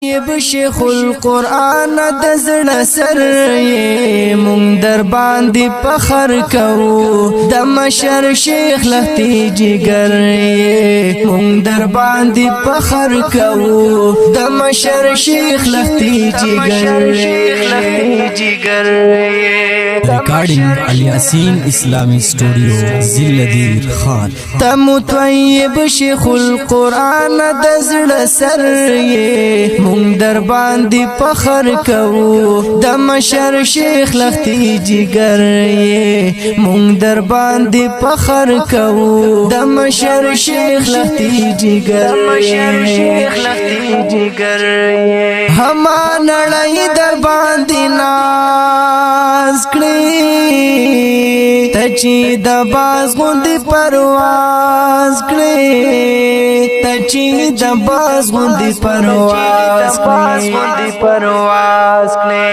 طيب شیخ القرآن د زړه سر یې مونږ در باندې فخر کوو د مشر شیخ لختی جګر یې مونږ در باندې فخر کوو د مشر شیخ لختی جګر یې ریکارڈنگ الیاسین اسلامی اسٹوڈیو زلدیر خان تم طیب شیخ القرآن د زړه سر یې مونږ در باندې فخر کوو د مشر شیخ لختی جګر یې مونږ در باندې فخر کوو د مشر شیخ لختی جګر یې هما نړۍ در باندې ناز کړي تچی د باز غوندې پرواز کړي تچی د باز غوندې پرواز کړي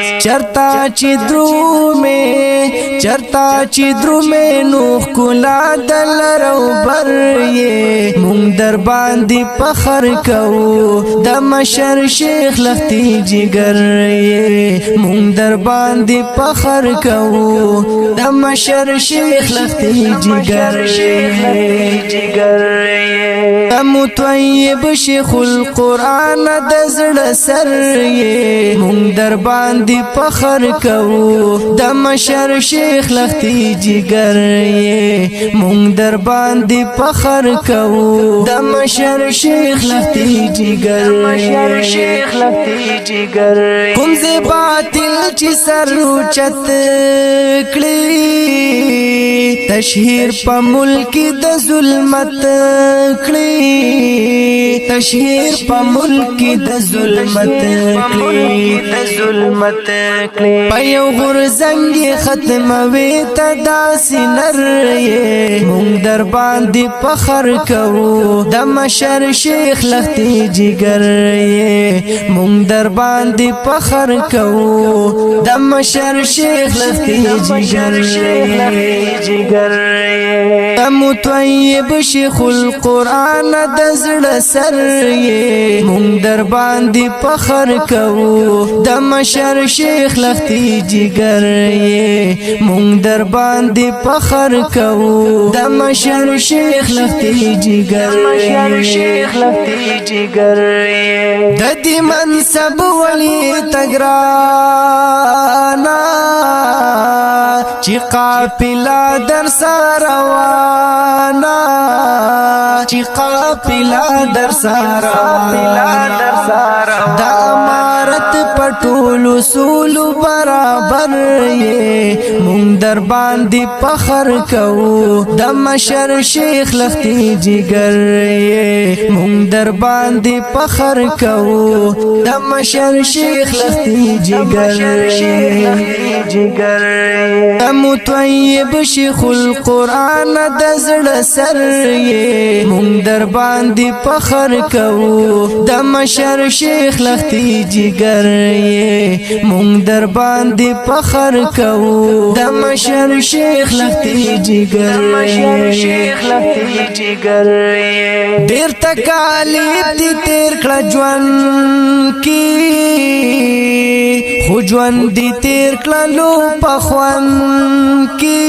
چرتا چې درومې نوخ کلا دل رو بر یې مونږ در باندې فخر کوو د مشر شیخ لختی جګر یې مونږ در باندې فخر کوو د مشر شیخ لختی جګر یې تم طیب شیخ القرآن د زړه سر یې مونږ در باندې فخر کوو د مشر شیخ لختی جګر یې مونږ در باندې فخر کوو د مشر شیخ لختی جګر کوم زی باطل چې سر اوچت کړي تشهیر په ملک د ظلمت کړي تشهیر په ملک د ظلمت کړي په یو غورځنګ ختموي ته داسې نر یې مونږ در باندې فخر کوو د مشر شیخ لختی جګر یې مونږ در باندې فخر کوو د مشر شیخ لختی جګر یې تم طیب شیخ القرآن د زړه سر یې مونږ در باندې فخر کوو د مشر شیخ لختی جګر یې مونږ در باندې فخر کوو د مشر شیخ لختی جګر یې د دې منصب ولی تګرانا چې قافله در سروانه چې قافله در سروانه د امارت پټول اصول برابر یې مونږ در باندې فخر کوو د مشر شیخ لختی جګر یې مونږ در باندې فخر کوو د مشر شیخ لختی جګر تم طیب شیخ القرآن د زړه سر یې مونږ در باندې فخر کوو د مشر شیخ لختی جګر یې مونږ در باندې فخر کوو د مشر شیخ لختی جګر یې ډیر تکالیف دي تیر کړه ژوند کې خو ژوند دي تیر کړلو په خوند کې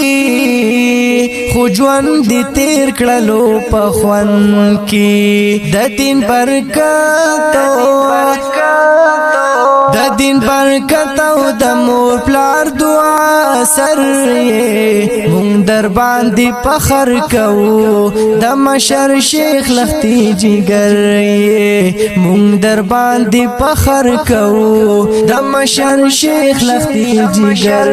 خو ژوند دي تیر کړلو په خوند کې د دین برکت او د مور پلار دعا سر یې مونږ در باندې فخر کوو د مشر شیخ لختی جګر یې مونږ در باندې فخر کوو د مشر شیخ لختی جګر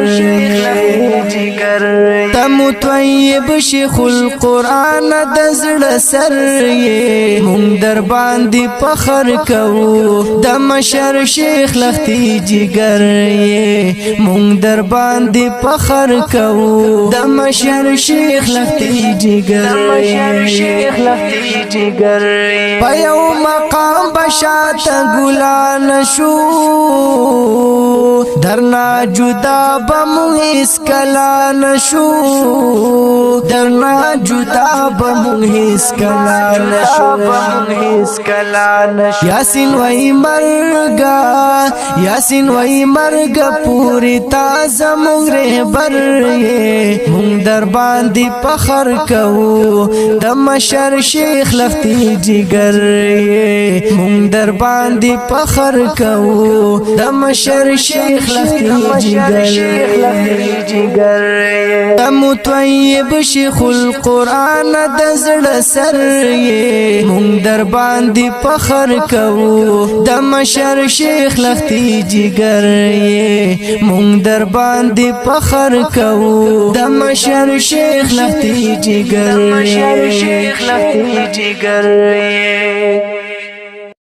تم طیب شیخ القرآن د زړه سر یې مونږ در باندې فخر کوو د مشر شیخ لختی جګر یې مونږ در باندې فخر کوو د مشر شیخ لختی جګر په یو مقام بشات ګلان شو د درنا جدا بمون اس کلا نشو درنا جدا بمون اس کلا نشو یاسین وای مرگا یاسین وای مرگا پوری تازه مونږ رهبر یې مونږ در باندې فخر کوو د مشر شیخ لختی جگر یې مونږ در باندې فخر کوو د مشر شیخ لختی جگر یې دمو طیب شیخ القرآن د زړه سر یې مونږ در باندې فخر کوو د مشر شیخ لختی جگر یې مونږ در باندې فخر کوو د مشر شیخ لختی جگر یې